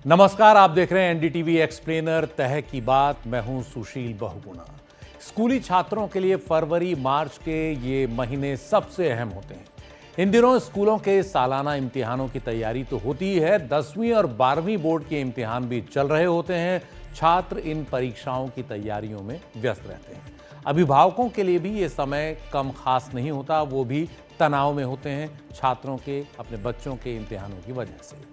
नमस्कार, आप देख रहे हैं एनडीटीवी एक्सप्लेनर तह की बात। मैं हूं सुशील बहुगुणा। स्कूली छात्रों के लिए फरवरी मार्च के ये महीने सबसे अहम होते हैं। इन दिनों स्कूलों के सालाना इम्तिहानों की तैयारी तो होती है, 10वीं और 12वीं बोर्ड के इम्तिहान भी चल रहे होते हैं। छात्र इन परीक्षाओं की तैयारियों में व्यस्त रहते हैं। अभिभावकों के लिए भी ये समय कम खास नहीं होता, वो भी तनाव में होते हैं छात्रों के, अपने बच्चों के इम्तिहानों की वजह से।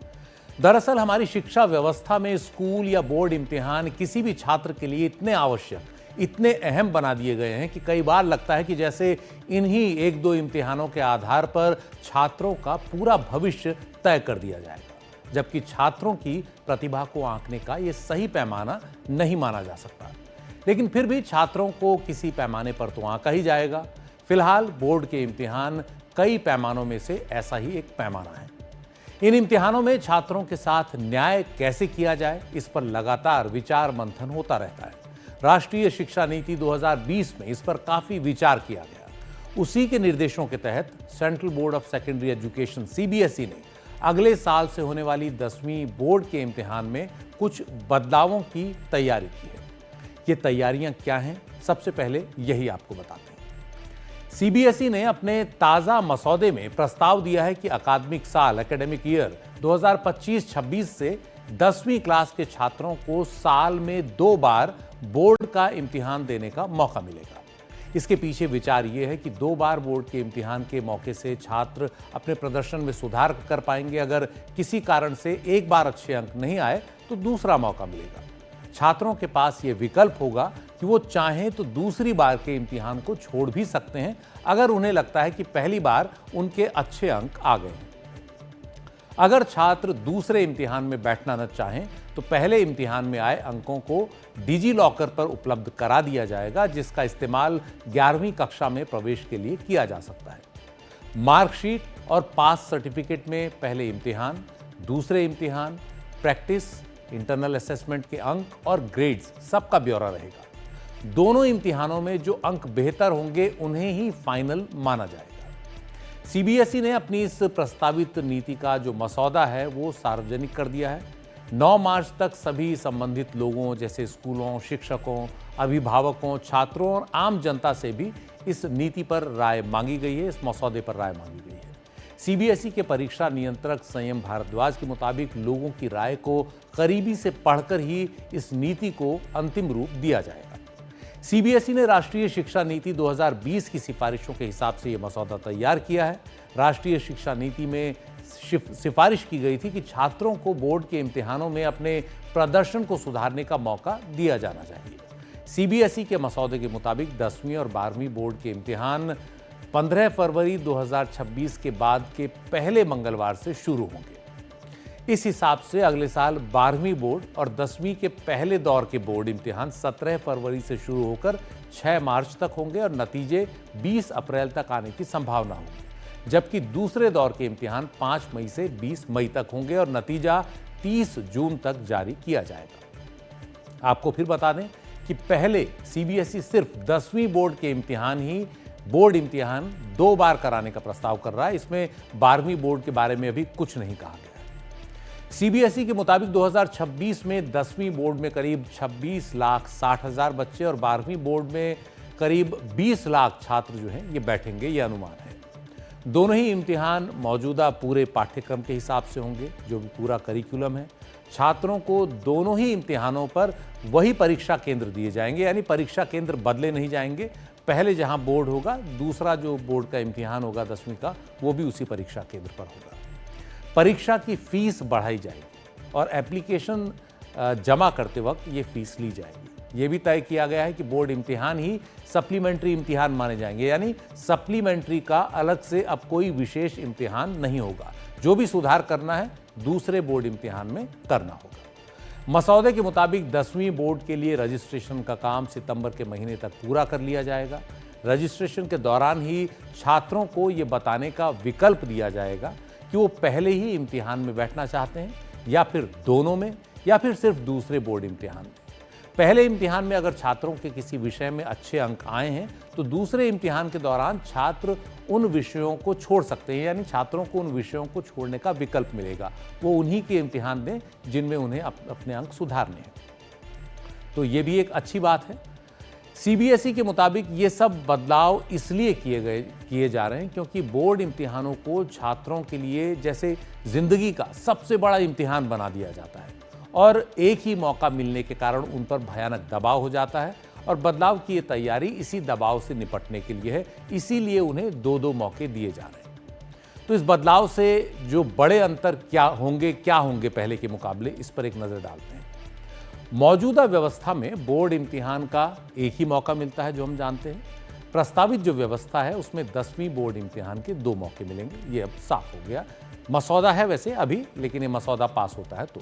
दरअसल हमारी शिक्षा व्यवस्था में स्कूल या बोर्ड इम्तिहान किसी भी छात्र के लिए इतने आवश्यक, इतने अहम बना दिए गए हैं कि कई बार लगता है कि जैसे इन्हीं एक दो इम्तिहानों के आधार पर छात्रों का पूरा भविष्य तय कर दिया जाएगा, जबकि छात्रों की प्रतिभा को आंकने का ये सही पैमाना नहीं माना जा सकता। लेकिन फिर भी छात्रों को किसी पैमाने पर तो आंका ही जाएगा। फिलहाल बोर्ड के इम्तिहान कई पैमानों में से ऐसा ही एक पैमाना है। इन इम्तिहानों में छात्रों के साथ न्याय कैसे किया जाए, इस पर लगातार विचार मंथन होता रहता है। राष्ट्रीय शिक्षा नीति 2020 में इस पर काफी विचार किया गया। उसी के निर्देशों के तहत central board of secondary education CBSE ने अगले साल से होने वाली 10वीं बोर्ड के इम्तिहान में कुछ बदलावों की तैयारी की है। ये तैयारियां क्या हैं, सबसे पहले यही आपको बताते हैं। सीबीएसई ने अपने ताजा मसौदे में प्रस्ताव दिया है कि अकादमिक साल एकेडमिक ईयर 2025-26 से 10वीं क्लास के छात्रों को साल में 2 बार बोर्ड का इम्तिहान देने का मौका मिलेगा। इसके पीछे विचार ये है कि 2 बार बोर्ड के इम्तिहान के मौके से छात्र अपने प्रदर्शन में सुधार कर पाएंगे। अगर किसी कारण से एक बार अच्छे अंक नहीं आए तो दूसरा मौका मिलेगा। छात्रों के पास ये विकल्प होगा कि वो चाहें तो दूसरी बार के इम्तिहान को छोड़ भी सकते हैं, अगर उन्हें लगता है कि पहली बार उनके अच्छे अंक आ गए हैं। अगर छात्र दूसरे इम्तिहान में बैठना न चाहें तो पहले इम्तिहान में आए अंकों को डिजी लॉकर पर उपलब्ध करा दिया जाएगा, जिसका इस्तेमाल 11वीं कक्षा में प्रवेश के लिए किया जा सकता है। मार्कशीट और पास सर्टिफिकेट में पहले इम्तिहान, दूसरे इम्तिहान, प्रैक्टिस, इंटरनल असेसमेंट के अंक और ग्रेड्स सबका ब्यौरा रहेगा। दोनों इम्तिहानों में जो अंक बेहतर होंगे उन्हें ही फाइनल माना जाएगा। सीबीएसई ने अपनी इस प्रस्तावित नीति का जो मसौदा है वो सार्वजनिक कर दिया है। 9 मार्च तक सभी संबंधित लोगों जैसे स्कूलों, शिक्षकों, अभिभावकों, छात्रों और आम जनता से भी इस नीति पर राय मांगी गई है, इस मसौदे पर राय मांगी गई है। सीबीएसई के परीक्षा नियंत्रक संयम भारद्वाज के मुताबिक लोगों की राय को करीबी से पढ़कर ही इस नीति को अंतिम रूप दिया जाएगा। सीबीएसई ने राष्ट्रीय शिक्षा नीति 2020 की सिफारिशों के हिसाब से यह मसौदा तैयार किया है। राष्ट्रीय शिक्षा नीति में सिफारिश की गई थी कि छात्रों को बोर्ड के इम्तिहानों में अपने प्रदर्शन को सुधारने का मौका दिया जाना चाहिए। सीबीएसई के मसौदे के मुताबिक 10वीं और 12वीं बोर्ड के इम्तिहान 15 फरवरी 2026 के बाद के पहले मंगलवार से शुरू होंगे। इस हिसाब से अगले साल 12वीं बोर्ड और 10वीं के पहले दौर के बोर्ड इम्तिहान 17 फरवरी से शुरू होकर 6 मार्च तक होंगे और नतीजे 20 अप्रैल तक आने की संभावना होगी, जबकि दूसरे दौर के इम्तिहान 5 मई से 20 मई तक होंगे और नतीजा 30 जून तक जारी किया जाएगा। आपको फिर बता दें कि पहले सीबीएसई सिर्फ 10वीं बोर्ड के इम्तिहान ही बोर्ड इम्तिहान 2 बार कराने का प्रस्ताव कर रहा है। इसमें 12वीं बोर्ड के बारे में अभी कुछ नहीं कहा गया है। सीबीएसई के मुताबिक 2026 में 10वीं बोर्ड में करीब 26,60,000 बच्चे और 12वीं बोर्ड में करीब 20 लाख छात्र जो हैं ये बैठेंगे, ये अनुमान है। दोनों ही इम्तिहान मौजूदा पूरे पाठ्यक्रम के हिसाब से होंगे, जो भी पूरा करिकुलम है। छात्रों को दोनों ही इम्तिहानों पर वही परीक्षा केंद्र दिए जाएंगे, यानी परीक्षा केंद्र बदले नहीं जाएंगे। पहले जहां बोर्ड होगा, दूसरा जो बोर्ड का इम्तिहान होगा 10वीं का, वो भी उसी परीक्षा केंद्र पर होगा। परीक्षा की फीस बढ़ाई जाएगी और एप्लीकेशन जमा करते वक्त ये फीस ली जाएगी। ये भी तय किया गया है कि बोर्ड इम्तिहान ही सप्लीमेंट्री इम्तिहान माने जाएंगे, यानी सप्लीमेंट्री का अलग से अब कोई विशेष इम्तिहान नहीं होगा। जो भी सुधार करना है दूसरे बोर्ड इम्तिहान में करना होगा। मसौदे के मुताबिक 10वीं बोर्ड के लिए रजिस्ट्रेशन का काम सितंबर के महीने तक पूरा कर लिया जाएगा। रजिस्ट्रेशन के दौरान ही छात्रों को ये बताने का विकल्प दिया जाएगा कि वो पहले ही इम्तिहान में बैठना चाहते हैं या फिर दोनों में या फिर सिर्फ दूसरे बोर्ड इम्तिहान में। पहले इम्तिहान में अगर छात्रों के किसी विषय में अच्छे अंक आए हैं तो दूसरे इम्तिहान के दौरान छात्र उन विषयों को छोड़ सकते हैं, यानी छात्रों को उन विषयों को छोड़ने का विकल्प मिलेगा। वो उन्हीं के इम्तिहान दें जिनमें उन्हें अपने अंक सुधारने हैं। तो ये भी एक अच्छी बात है। सीबीएसई के मुताबिक ये सब बदलाव इसलिए किए जा रहे हैं क्योंकि बोर्ड इम्तिहानों को छात्रों के लिए जैसे जिंदगी का सबसे बड़ा इम्तिहान बना दिया जाता है और एक ही मौका मिलने के कारण उन पर भयानक दबाव हो जाता है और बदलाव की ये तैयारी इसी दबाव से निपटने के लिए है, इसीलिए उन्हें दो दो मौके दिए जा रहे हैं। तो इस बदलाव से जो बड़े अंतर क्या होंगे पहले के मुकाबले, इस पर एक नज़र डालते हैं। मौजूदा व्यवस्था में बोर्ड इम्तिहान का एक ही मौका मिलता है, जो हम जानते हैं। प्रस्तावित जो व्यवस्था है उसमें 10वीं बोर्ड इम्तिहान के 2 मौके मिलेंगे। ये अब साफ हो गया। मसौदा है वैसे अभी, लेकिन ये मसौदा पास होता है तो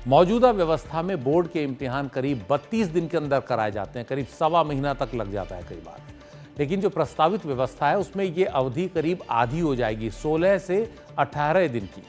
मौजूदा व्यवस्था में बोर्ड के इम्तिहान करीब 32 दिन के अंदर कराए जाते हैं, करीब सवा महीना तक लग जाता है कई बार। लेकिन जो प्रस्तावित व्यवस्था है उसमें ये अवधि करीब आधी हो जाएगी, 16 से 18 दिन की।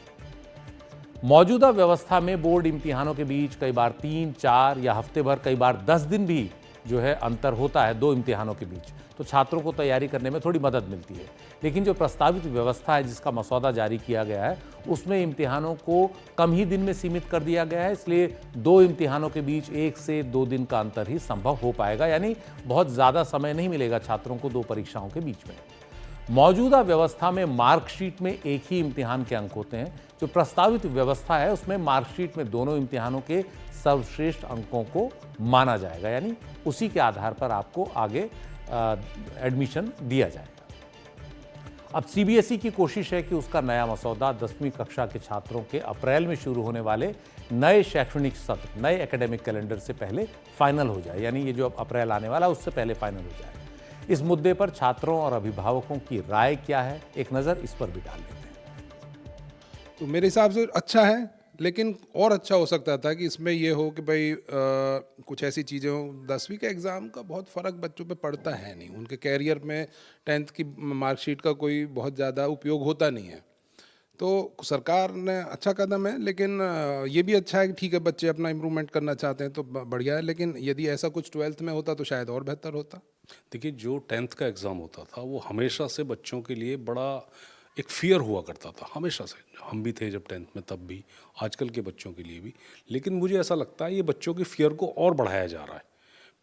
मौजूदा व्यवस्था में बोर्ड इम्तिहानों के बीच कई बार 3, 4 या हफ्ते भर, कई बार 10 दिन भी जो है अंतर होता है 2 इम्तिहानों के बीच, तो छात्रों को तैयारी करने में थोड़ी मदद मिलती है। लेकिन जो प्रस्तावित व्यवस्था है जिसका मसौदा जारी किया गया है उसमें इम्तिहानों को कम ही दिन में सीमित कर दिया गया है, इसलिए 2 इम्तिहानों के बीच 1 से 2 दिन का अंतर ही संभव हो पाएगा, यानी बहुत ज़्यादा समय नहीं मिलेगा छात्रों को 2 परीक्षाओं के बीच में। मौजूदा व्यवस्था में मार्कशीट में एक ही इम्तिहान के अंक होते हैं। जो प्रस्तावित व्यवस्था है उसमें मार्कशीट में दोनों इम्तिहानों के सर्वश्रेष्ठ अंकों को माना जाएगा, यानी उसी के आधार पर आपको आगे एडमिशन दिया जाएगा। अब सीबीएसई की कोशिश है कि उसका नया मसौदा 10वीं कक्षा के छात्रों के अप्रैल में शुरू होने वाले नए शैक्षणिक सत्र, नए एकेडमिक कैलेंडर से पहले फाइनल हो जाए, यानी ये जो अब अप्रैल आने वाला है उससे पहले फाइनल हो जाए। इस मुद्दे पर छात्रों और अभिभावकों की राय क्या है, एक नज़र इस पर भी डाल लेते हैं। तो मेरे हिसाब से अच्छा है, लेकिन और अच्छा हो सकता था कि इसमें ये हो कि भाई कुछ ऐसी चीज़ें हो। 10वीं के एग्ज़ाम का बहुत फ़र्क बच्चों पे पड़ता है नहीं, उनके कैरियर में 10th की मार्कशीट का कोई बहुत ज़्यादा उपयोग होता नहीं है। तो सरकार ने अच्छा कदम है, लेकिन ये भी अच्छा है कि ठीक है बच्चे अपना इम्प्रूवमेंट करना चाहते हैं तो बढ़िया है, लेकिन यदि ऐसा कुछ 12th में होता तो शायद और बेहतर होता। देखिए, जो 10th का एग्ज़ाम होता था वो हमेशा से बच्चों के लिए बड़ा एक फ़ियर हुआ करता था, हमेशा से। हम भी थे जब 10th में, तब भी, आजकल के बच्चों के लिए भी। लेकिन मुझे ऐसा लगता है ये बच्चों की फ़ियर को और बढ़ाया जा रहा है।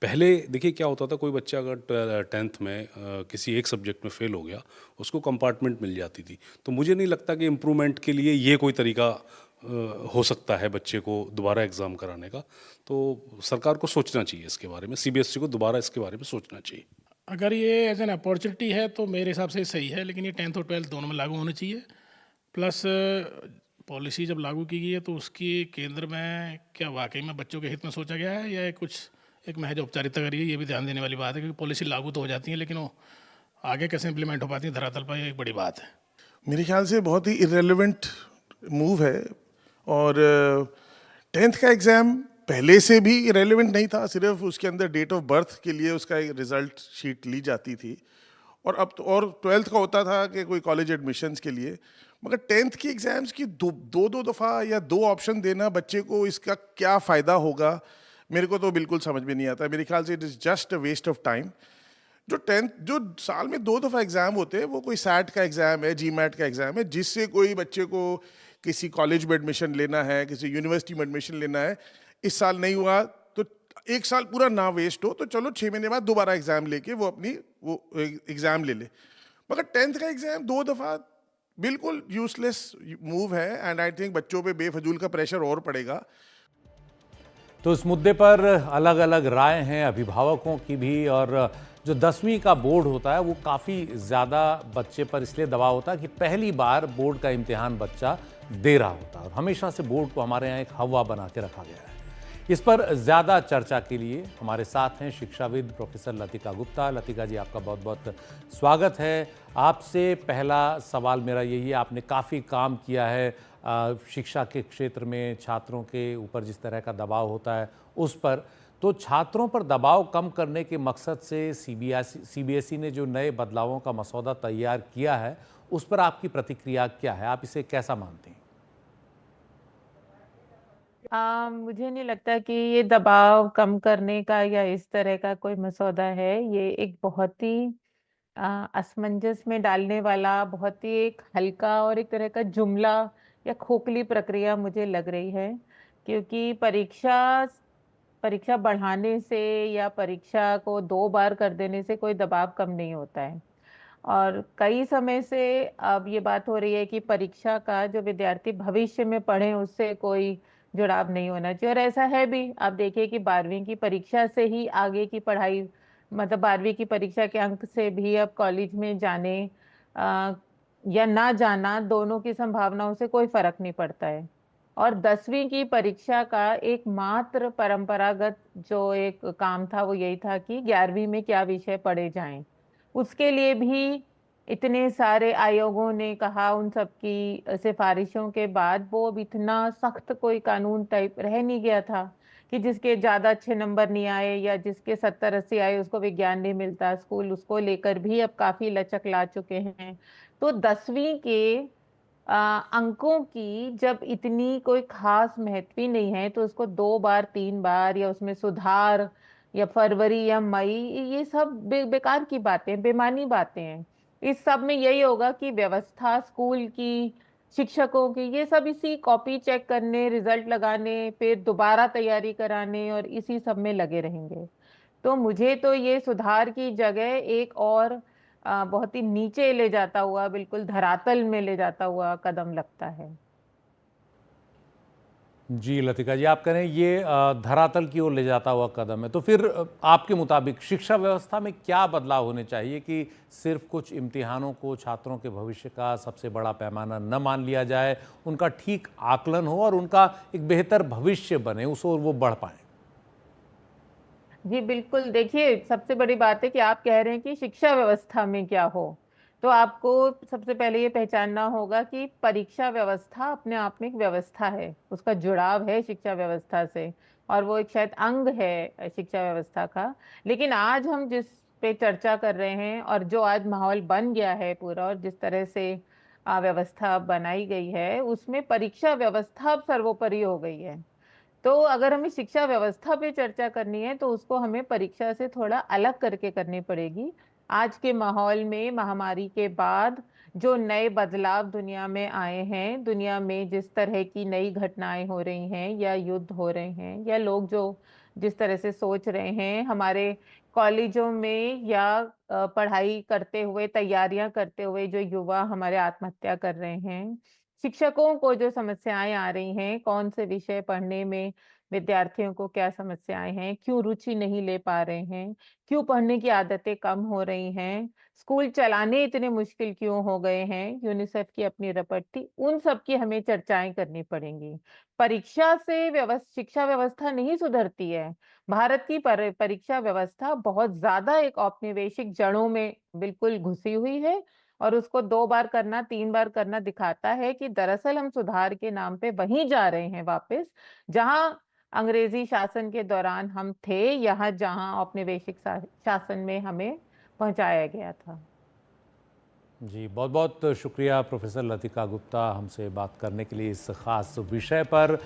पहले देखिए क्या होता था, कोई बच्चा अगर 10th में किसी एक सब्जेक्ट में फ़ेल हो गया, उसको कंपार्टमेंट मिल जाती थी। तो मुझे नहीं लगता कि इम्प्रूवमेंट के लिए ये कोई तरीका हो सकता है बच्चे को दोबारा एग्ज़ाम कराने का। तो सरकार को सोचना चाहिए इसके बारे में, सीबीएसई को दोबारा इसके बारे में सोचना चाहिए। अगर ये एज एन अपॉर्चुनिटी है तो मेरे हिसाब से सही है, लेकिन ये 10th और 12th दोनों में लागू होनी चाहिए। प्लस पॉलिसी जब लागू की गई है तो उसकी केंद्र में क्या वाकई में बच्चों के हित में सोचा गया है या कुछ एक महज औपचारिकता करिए, ये भी ध्यान देने वाली बात है, क्योंकि पॉलिसी लागू तो हो जाती है लेकिन वो आगे कैसे इम्प्लीमेंट हो पाती है धरातल पर, ये एक बड़ी बात है। मेरे ख्याल से बहुत ही इरेलेवेंट मूव है और 10th का एग्ज़ाम पहले से भी इरेलेवेंट नहीं था, सिर्फ उसके अंदर डेट ऑफ बर्थ के लिए उसका एक रिज़ल्ट शीट ली जाती थी और अब तो और 12th का होता था कि कोई कॉलेज एडमिशन्स के लिए। मगर 10th की एग्ज़ाम्स की दो दफ़ा या 2 ऑप्शन देना बच्चे को, इसका क्या फ़ायदा होगा, मेरे को तो बिल्कुल समझ में नहीं आता। मेरे ख्याल से it is just a waste of time. जो साल में 2 दफ़ा एग्ज़ाम होते हैं वो कोई सैट का एग्ज़ाम है, जीमैट का एग्ज़ाम है, जिससे कोई बच्चे को किसी कॉलेज में एडमिशन लेना है, किसी यूनिवर्सिटी में एडमिशन लेना है, इस साल नहीं हुआ तो 1 साल पूरा ना वेस्ट हो, तो चलो 6 महीने बाद दोबारा एग्ज़ाम लेके वो अपनी एग्ज़ाम ले ले। मगर 10th का एग्ज़ाम 2 दफ़ा बिल्कुल यूजलेस मूव है एंड आई थिंक बच्चों पे बेफजूल का प्रेशर और पड़ेगा। तो इस मुद्दे पर अलग अलग राय हैं अभिभावकों की भी, और जो 10वीं का बोर्ड होता है वो काफ़ी ज़्यादा बच्चे पर इसलिए दबाव होता है कि पहली बार बोर्ड का इम्तिहान बच्चा दे रहा होता है और हमेशा से बोर्ड को हमारे यहाँ एक हवा बना के रखा गया है। इस पर ज़्यादा चर्चा के लिए हमारे साथ हैं शिक्षाविद प्रोफेसर लतिका गुप्ता। लतिका जी, आपका बहुत बहुत स्वागत है। आपसे पहला सवाल मेरा यही है, आपने काफ़ी काम किया है शिक्षा के क्षेत्र में, छात्रों के ऊपर जिस तरह का दबाव होता है उस पर, तो छात्रों पर दबाव कम करने के मकसद से सीबीएसई ने जो नए बदलावों का मसौदा तैयार किया है उस पर आपकी प्रतिक्रिया क्या है, आप इसे कैसा मानते हैं? मुझे नहीं लगता कि ये दबाव कम करने का या इस तरह का कोई मसौदा है। ये एक बहुत ही असमंजस में डालने वाला, बहुत ही एक हल्का और एक तरह का जुमला या खोखली प्रक्रिया मुझे लग रही है। क्योंकि परीक्षा बढ़ाने से या परीक्षा को 2 बार कर देने से कोई दबाव कम नहीं होता है। और कई समय से अब ये बात हो रही है कि परीक्षा का जो विद्यार्थी भविष्य में पढ़े उससे कोई जुड़ाव नहीं होना चाहिए, और ऐसा है भी। आप देखिए कि 12वीं की परीक्षा से ही आगे की पढ़ाई, मतलब 12वीं की परीक्षा के अंक से भी अब कॉलेज में जाने अ, या ना जाना, दोनों की संभावनाओं से कोई फर्क नहीं पड़ता है। और 10वीं की परीक्षा का एकमात्र परंपरागत जो एक काम था वो यही था कि 11वीं में क्या विषय पढ़े जाएं। उसके लिए भी इतने सारे आयोगों ने कहा, उन सब की सिफारिशों के बाद वो अब इतना सख्त कोई कानून टाइप रह नहीं गया था कि जिसके ज़्यादा अच्छे नंबर नहीं आए या जिसके 70-80 आए उसको विज्ञान नहीं मिलता। स्कूल उसको लेकर भी अब काफ़ी लचक ला चुके हैं। तो 10वीं के अंकों की जब इतनी कोई खास महत्व ही नहीं है तो उसको 2 बार 3 बार या उसमें सुधार या फरवरी या मई, ये सब बेकार की बातें, बेमानी बातें हैं। इस सब में यही होगा कि व्यवस्था स्कूल की, शिक्षकों की, ये सब इसी कॉपी चेक करने, रिजल्ट लगाने, फिर दोबारा तैयारी कराने और इसी सब में लगे रहेंगे। तो मुझे तो ये सुधार की जगह एक और बहुत ही नीचे ले जाता हुआ, बिल्कुल धरातल में ले जाता हुआ कदम लगता है। जी लतिका जी, आप कह रहे हैं ये धरातल की ओर ले जाता हुआ कदम है, तो फिर आपके मुताबिक शिक्षा व्यवस्था में क्या बदलाव होने चाहिए कि सिर्फ कुछ इम्तिहानों को छात्रों के भविष्य का सबसे बड़ा पैमाना न मान लिया जाए, उनका ठीक आकलन हो और उनका एक बेहतर भविष्य बने, उस ओर वो बढ़ पाए? जी बिल्कुल, देखिए सबसे बड़ी बात है कि आप कह रहे हैं कि शिक्षा व्यवस्था में क्या हो, तो आपको सबसे पहले ये पहचानना होगा कि परीक्षा व्यवस्था अपने आप में एक व्यवस्था है, उसका जुड़ाव है शिक्षा व्यवस्था से, और वो एक शायद अंग है शिक्षा व्यवस्था का। लेकिन आज हम जिस पे चर्चा कर रहे हैं और जो आज माहौल बन गया है पूरा, और जिस तरह से व्यवस्था बनाई गई है, उसमें परीक्षा व्यवस्था अब सर्वोपरि हो गई है। तो अगर हमें शिक्षा व्यवस्था पे चर्चा करनी है तो उसको हमें परीक्षा से थोड़ा अलग करके करनी पड़ेगी। आज के माहौल में, महामारी के बाद जो नए बदलाव दुनिया में आए हैं, दुनिया में जिस तरह की नई घटनाएं हो रही हैं या युद्ध हो रहे हैं या लोग जो जिस तरह से सोच रहे हैं, हमारे कॉलेजों में या पढ़ाई करते हुए, तैयारियां करते हुए जो युवा हमारे आत्महत्या कर रहे हैं, शिक्षकों को जो समस्याएं आ रही हैं, कौन से विषय पढ़ने में विद्यार्थियों को क्या समस्याएं हैं, क्यों रुचि नहीं ले पा रहे हैं, क्यों पढ़ने की आदतें कम हो रही हैं, स्कूल चलाने इतने मुश्किल क्यों हो गए हैं, यूनिसेफ की अपनी रिपोर्ट थी, उन सब की हमें चर्चाएं करनी पड़ेंगी। परीक्षा से शिक्षा व्यवस्था नहीं सुधरती है। भारत की परीक्षा व्यवस्था बहुत ज्यादा एक औपनिवेशिक जड़ों में बिल्कुल घुसी हुई है, और उसको 2 बार करना, 3 बार करना दिखाता है कि दरअसल हम सुधार के नाम पे वहीं जा रहे हैं वापस, जहां अंग्रेजी शासन के दौरान हम थे, यहाँ जहां औपनिवेशिक शासन में हमें पहुंचाया गया था। जी बहुत बहुत शुक्रिया प्रोफेसर लतिका गुप्ता, हमसे बात करने के लिए इस खास विषय पर।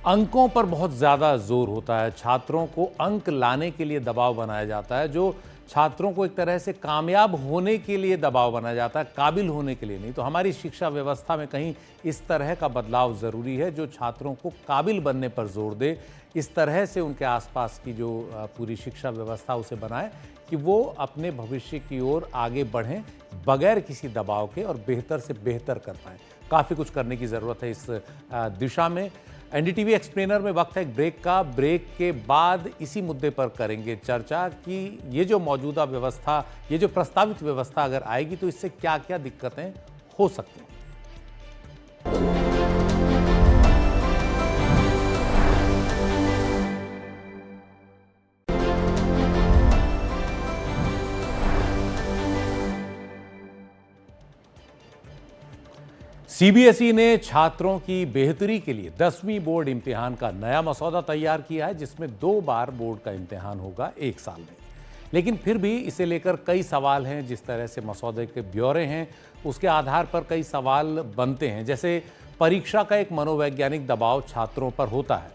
अंकों पर बहुत ज़्यादा जोर होता है, छात्रों को अंक लाने के लिए दबाव बनाया जाता है, जो छात्रों को एक तरह से कामयाब होने के लिए दबाव बनाया जाता है, काबिल होने के लिए नहीं। तो हमारी शिक्षा व्यवस्था में कहीं इस तरह का बदलाव ज़रूरी है जो छात्रों को काबिल बनने पर जोर दे, इस तरह से उनके आसपास की जो पूरी शिक्षा व्यवस्था उसे बनाए कि वो अपने भविष्य की ओर आगे बढ़ें बगैर किसी दबाव के और बेहतर से बेहतर कर पाएँ। काफ़ी कुछ करने की ज़रूरत है इस दिशा में। एनडीटीवी एक्सप्लेनर में वक्त है एक ब्रेक का। ब्रेक के बाद इसी मुद्दे पर करेंगे चर्चा कि ये जो मौजूदा व्यवस्था, ये जो प्रस्तावित व्यवस्था अगर आएगी तो इससे क्या क्या दिक्कतें हो सकती हैं। सीबीएसई ने छात्रों की बेहतरी के लिए 10वीं बोर्ड इम्तिहान का नया मसौदा तैयार किया है, जिसमें 2 बार बोर्ड का इम्तिहान होगा 1 साल में। लेकिन फिर भी इसे लेकर कई सवाल हैं। जिस तरह से मसौदे के ब्यौरे हैं उसके आधार पर कई सवाल बनते हैं, जैसे परीक्षा का एक मनोवैज्ञानिक दबाव छात्रों पर होता है।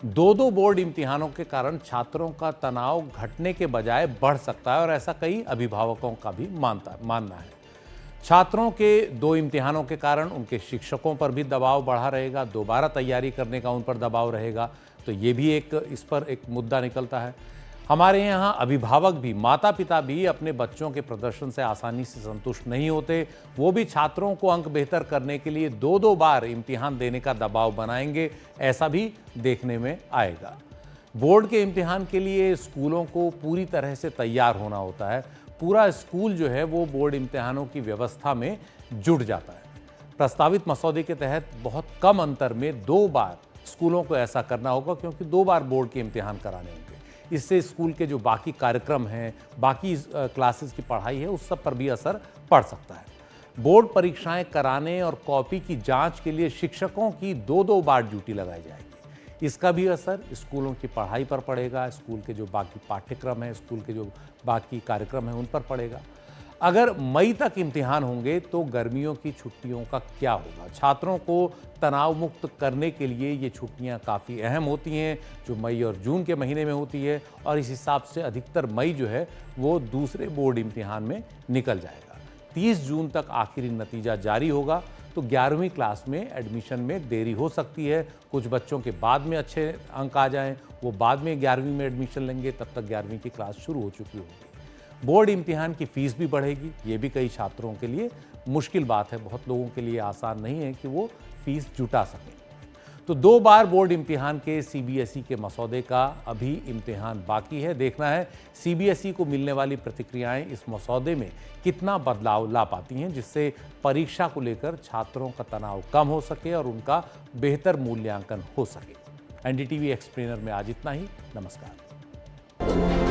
दो बोर्ड इम्तिहानों के कारण छात्रों का तनाव घटने के बजाय बढ़ सकता है और ऐसा कई अभिभावकों का भी मानना है। छात्रों के 2 इम्तिहानों के कारण उनके शिक्षकों पर भी दबाव बढ़ा रहेगा, दोबारा तैयारी करने का उन पर दबाव रहेगा, तो ये भी इस पर एक मुद्दा निकलता है। हमारे यहाँ अभिभावक भी, माता पिता भी अपने बच्चों के प्रदर्शन से आसानी से संतुष्ट नहीं होते। वो भी छात्रों को अंक बेहतर करने के लिए 2 बार इम्तिहान देने का दबाव बनाएंगे, ऐसा भी देखने में आएगा। बोर्ड के इम्तिहान के लिए स्कूलों को पूरी तरह से तैयार होना होता है। पूरा स्कूल जो है वो बोर्ड इम्तिहानों की व्यवस्था में जुट जाता है। प्रस्तावित मसौदे के तहत बहुत कम अंतर में 2 बार स्कूलों को ऐसा करना होगा, क्योंकि 2 बार बोर्ड के इम्तिहान कराने होंगे। इससे स्कूल के जो बाकी कार्यक्रम हैं, बाकी क्लासेस की पढ़ाई है, उस सब पर भी असर पड़ सकता है। बोर्ड परीक्षाएं कराने और कॉपी की जांच के लिए शिक्षकों की 2 बार ड्यूटी लगाई जाएगी। इसका भी असर स्कूलों की पढ़ाई पर पड़ेगा, स्कूल के जो बाकी पाठ्यक्रम हैं, स्कूल के जो बाकी कार्यक्रम हैं, उन पर पड़ेगा। अगर मई तक इम्तिहान होंगे तो गर्मियों की छुट्टियों का क्या होगा? छात्रों को तनाव मुक्त करने के लिए ये छुट्टियां काफ़ी अहम होती हैं, जो मई और जून के महीने में होती है, और इस हिसाब से अधिकतर मई जो है वो दूसरे बोर्ड इम्तिहान में निकल जाएगा। 30 जून तक आखिरी नतीजा जारी होगा, तो 11वीं क्लास में एडमिशन में देरी हो सकती है। कुछ बच्चों के बाद में अच्छे अंक आ जाएं, वो बाद में 11वीं में एडमिशन लेंगे, तब तक 11वीं की क्लास शुरू हो चुकी होगी। बोर्ड इम्तिहान की फीस भी बढ़ेगी, ये भी कई छात्रों के लिए मुश्किल बात है। बहुत लोगों के लिए आसान नहीं है कि वो फीस जुटा सकें। तो 2 बार बोर्ड इम्तिहान के सीबीएसई के मसौदे का अभी इम्तिहान बाकी है। देखना है सीबीएसई को मिलने वाली प्रतिक्रियाएं इस मसौदे में कितना बदलाव ला पाती हैं, जिससे परीक्षा को लेकर छात्रों का तनाव कम हो सके और उनका बेहतर मूल्यांकन हो सके। एनडीटीवी एक्सप्लेनर में आज इतना ही। नमस्कार।